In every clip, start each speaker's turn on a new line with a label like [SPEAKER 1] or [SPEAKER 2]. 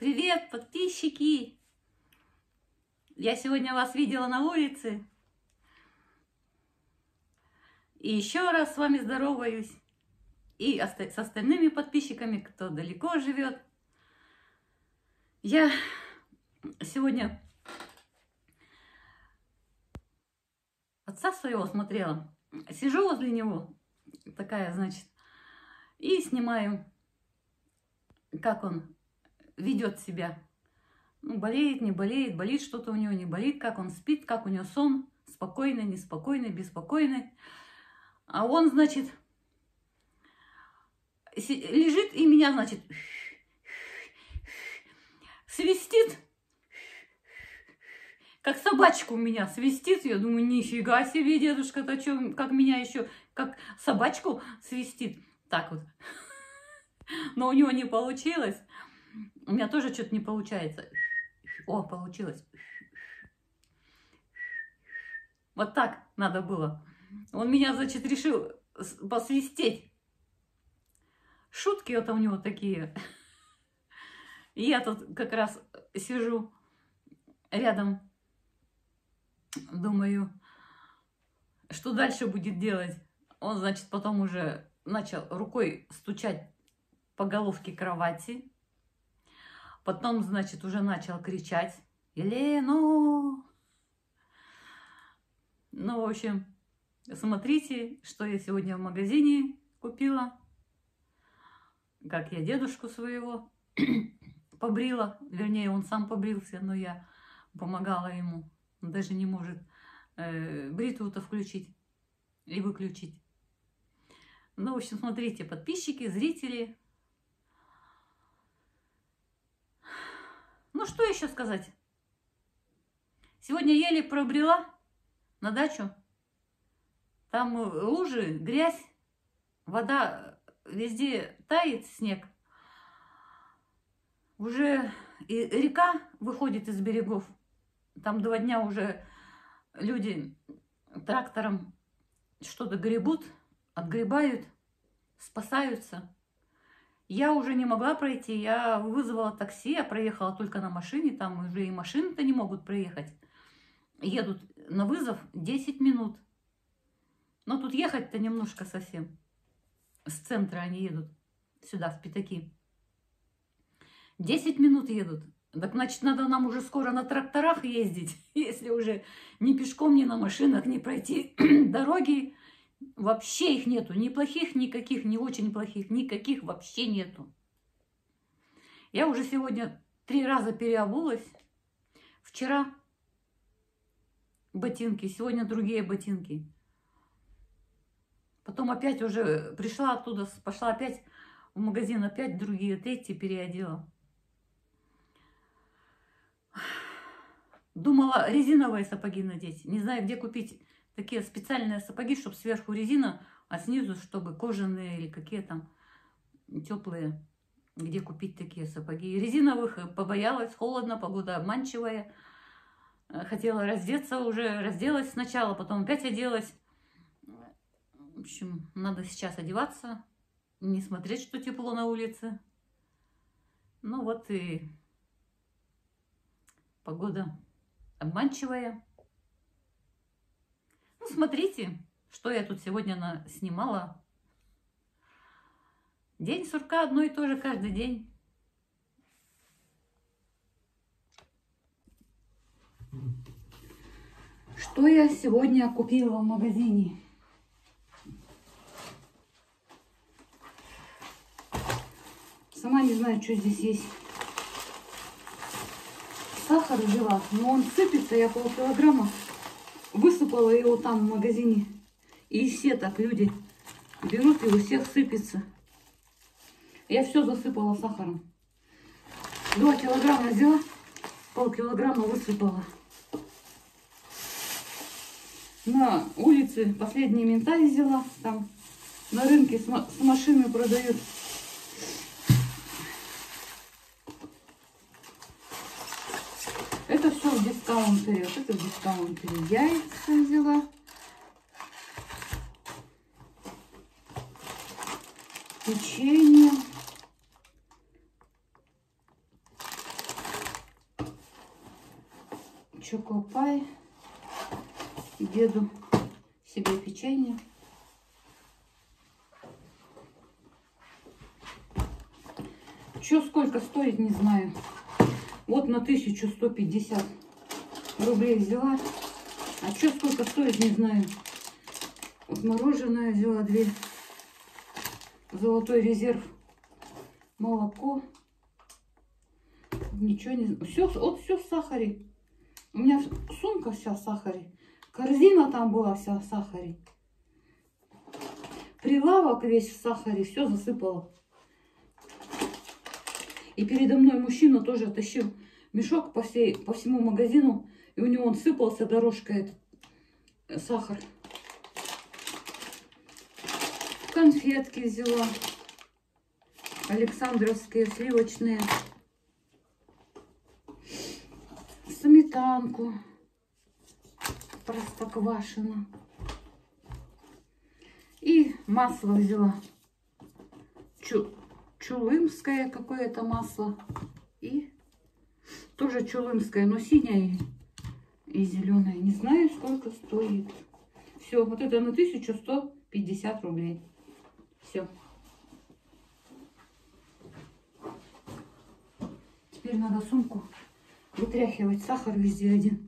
[SPEAKER 1] Привет, подписчики! Я сегодня вас видела на улице. И еще раз с вами здороваюсь. И с остальными подписчиками, кто далеко живет. Я сегодня отца своего смотрела. Сижу возле него, такая, значит, и снимаю, как он ведет себя. Ну, болеет, не болеет, болит что-то у него, не болит, как он спит, как у него сон, спокойный, неспокойный, беспокойный. А он, значит, лежит и меня, значит, свистит, как собачка у меня свистит. Я думаю, нифига себе, дедушка-то что, как меня еще, как собачку свистит. Так вот. Но у него не получилось. У меня тоже что-то не получается. О, получилось. Вот так надо было. Он меня, значит, решил посвистеть. Шутки это у него такие. И я тут как раз сижу рядом, думаю, что дальше будет делать. Он, значит, потом уже начал рукой стучать по головке кровати. Потом, значит, уже начал кричать: «Елену!» Ну, в общем, смотрите, что я сегодня в магазине купила. Как я дедушку своего побрила. Вернее, он сам побрился, но я помогала ему. Он даже не может бритву-то включить и выключить. Ну, в общем, смотрите, подписчики, зрители. Ну, что еще сказать? Сегодня еле пробрела на дачу. Там лужи, грязь, вода, везде тает снег. Уже и река выходит из берегов. Там 2 дня уже люди трактором что-то гребут, отгребают, спасаются. Я уже не могла пройти, я вызвала такси, я проехала только на машине, там уже и машины-то не могут проехать. Едут на вызов 10 минут. Но тут ехать-то немножко совсем. С центра они едут сюда, в Пятаки. 10 минут едут. Так значит, надо нам уже скоро на тракторах ездить, если уже ни пешком, ни на машинах не пройти. Дороги вообще их нету. Ни плохих, никаких, ни очень плохих, никаких вообще нету. Я уже сегодня 3 раза переобулась. Вчера ботинки, сегодня другие ботинки. Потом опять уже пришла оттуда, пошла опять в магазин, опять другие, третьи переодела. Думала резиновые сапоги надеть. Не знаю, где купить такие специальные сапоги, чтобы сверху резина, а снизу, чтобы кожаные или какие там теплые. Где купить такие сапоги. Резиновых побоялась, холодно, погода обманчивая. Хотела раздеться уже, разделась сначала, потом опять оделась. В общем, надо сейчас одеваться, не смотреть, что тепло на улице. Ну вот и погода обманчивая. Ну, смотрите, что я тут сегодня снимала. День сурка одно и то же каждый день. Что я сегодня купила в магазине? Сама не знаю, что здесь есть. Сахар взяла, но он сыпется. Я полкилограмма высыпала его там в магазине. И все так люди берут, и у всех сыпется. Я все засыпала сахаром. 2 килограмма взяла, полкилограмма высыпала. На улице последний минтай взяла. Там на рынке с машины продают. Это все в дискаунтере. Вот это в дискаунтере. Яйца взяла. Печенье. Чокопай. Деду себе печенье. Что сколько стоит, не знаю. Вот на 1150 рублей взяла. А что сколько стоит, не знаю. Вот мороженое взяла 2. Золотой резерв. Молоко. Ничего не знаю. Все, вот все в сахаре. У меня сумка вся в сахаре. Корзина там была вся в сахаре. Прилавок весь в сахаре. Все засыпало. И передо мной мужчина тоже тащил мешок по всему магазину. И у него он сыпался дорожкой этот сахар. Конфетки взяла. Александровские сливочные. Сметанку. Простоквашино. И масло взяла. Чулымское какое-то масло. И тоже чулымское, но синее и зеленое. Не знаю, сколько стоит. Все, вот это на 1150 рублей. Все. Теперь надо сумку вытряхивать. Сахар везде один.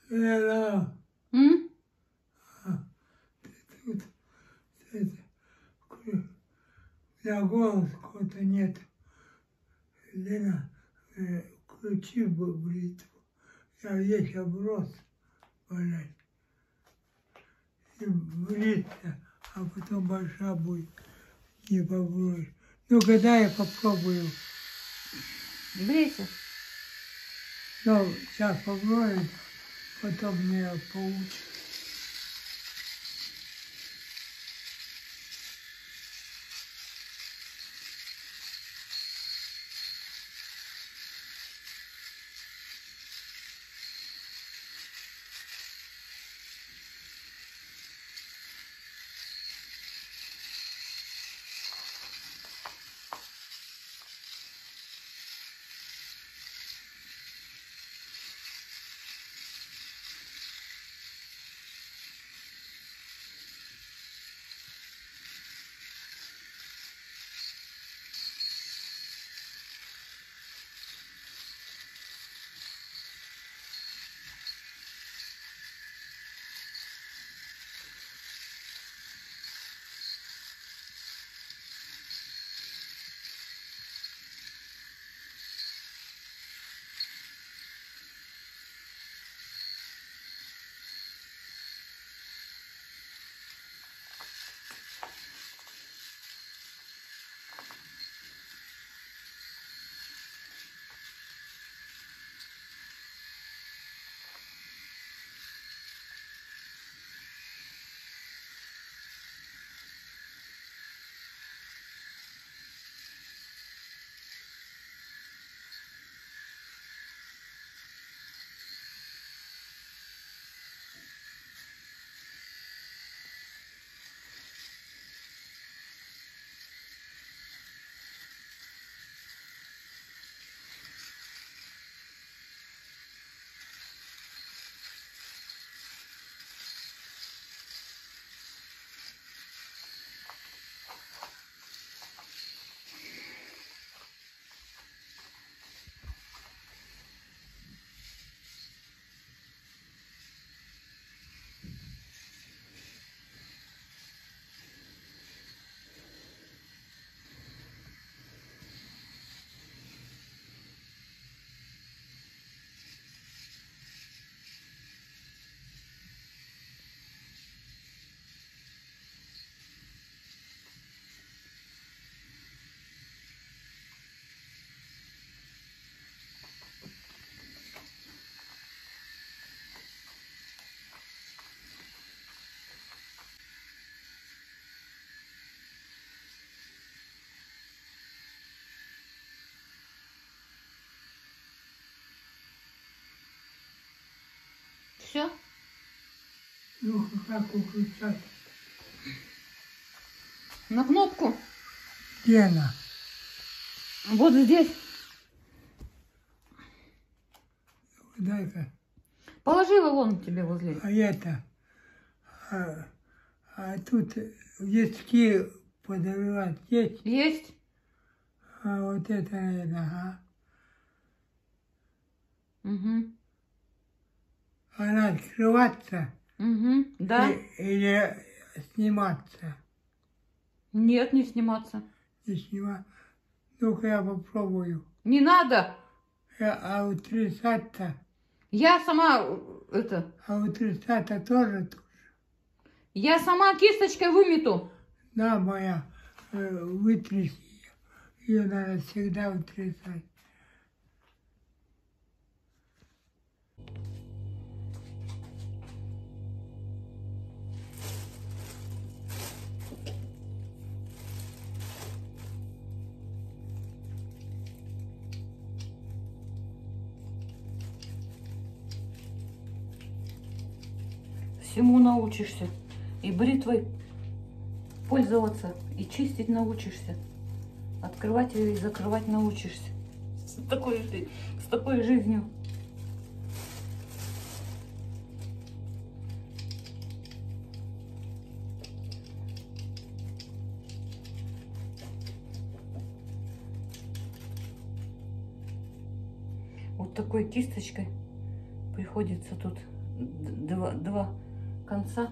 [SPEAKER 2] Лена,
[SPEAKER 1] М?
[SPEAKER 2] тут это, у меня голос какого-то нет. Лена, включи бритву. Я весь оброс, блядь. И бриться, а потом большая будет. Не попробуешь. Ну, когда я попробую.
[SPEAKER 1] Брейся.
[SPEAKER 2] Ну, сейчас попробую, потом мне получится.
[SPEAKER 1] Все?
[SPEAKER 2] Ну, как выключать?
[SPEAKER 1] На кнопку.
[SPEAKER 2] Где она?
[SPEAKER 1] Вот здесь.
[SPEAKER 2] Дай-ка.
[SPEAKER 1] Положила вон тебе возле.
[SPEAKER 2] А это, тут виски подорвать есть?
[SPEAKER 1] Есть?
[SPEAKER 2] А вот это, наверное, ага.
[SPEAKER 1] Угу.
[SPEAKER 2] Она открываться
[SPEAKER 1] Угу. Да?
[SPEAKER 2] или сниматься?
[SPEAKER 1] Нет, не сниматься.
[SPEAKER 2] Не снимать. Ну-ка я попробую.
[SPEAKER 1] Не надо.
[SPEAKER 2] А утрясать-то?
[SPEAKER 1] Я сама это.
[SPEAKER 2] А утрясать-то тоже тут.
[SPEAKER 1] Я сама кисточкой вымету.
[SPEAKER 2] На, моя, вытряси ее. Ее надо всегда утрясать.
[SPEAKER 1] Всему научишься. И бритвой пользоваться, и чистить научишься. Открывать ее и закрывать научишься. С такой жизнью. Вот такой кисточкой приходится тут два конца.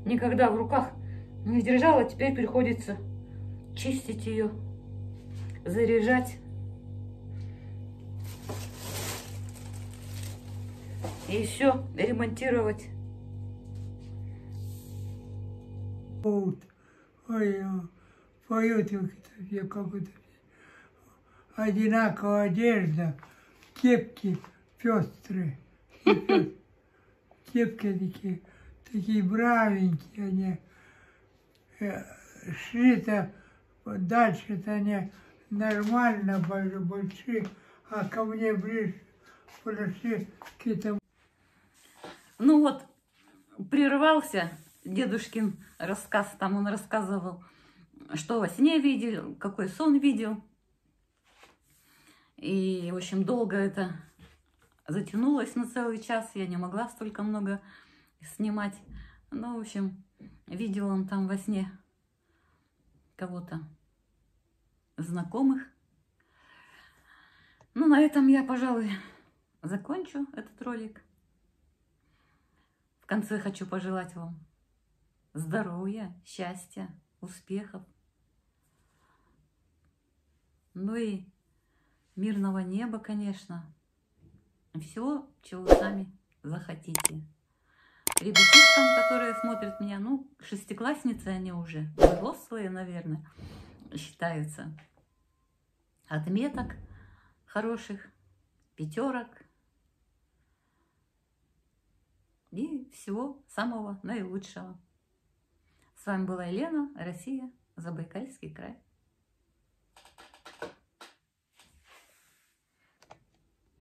[SPEAKER 1] Никогда в руках не держала, теперь приходится чистить ее, заряжать. И все ремонтировать.
[SPEAKER 2] Вот. Ой, поют какую-то одинаковая одежда, кепки пестрые. Кепки такие бравенькие они. Шито дальше-то они нормально большие, а ко мне ближе подошли какие-то.
[SPEAKER 1] Ну вот, прервался дедушкин рассказ, там он рассказывал, что во сне видел, какой сон видел. И, в общем, долго это затянулось на целый час, я не могла столько много снимать. Ну, в общем, видел он там во сне кого-то знакомых. Ну, на этом я, пожалуй, закончу этот ролик. В конце хочу пожелать вам здоровья, счастья, успехов. Ну и мирного неба, конечно. Всего, чего вы сами захотите. Ребятишкам, которые смотрят меня, ну, шестиклассницы они уже, взрослые, наверное, считаются. Отметок хороших, пятерок. И всего самого наилучшего. С вами была Елена, Россия, Забайкальский край.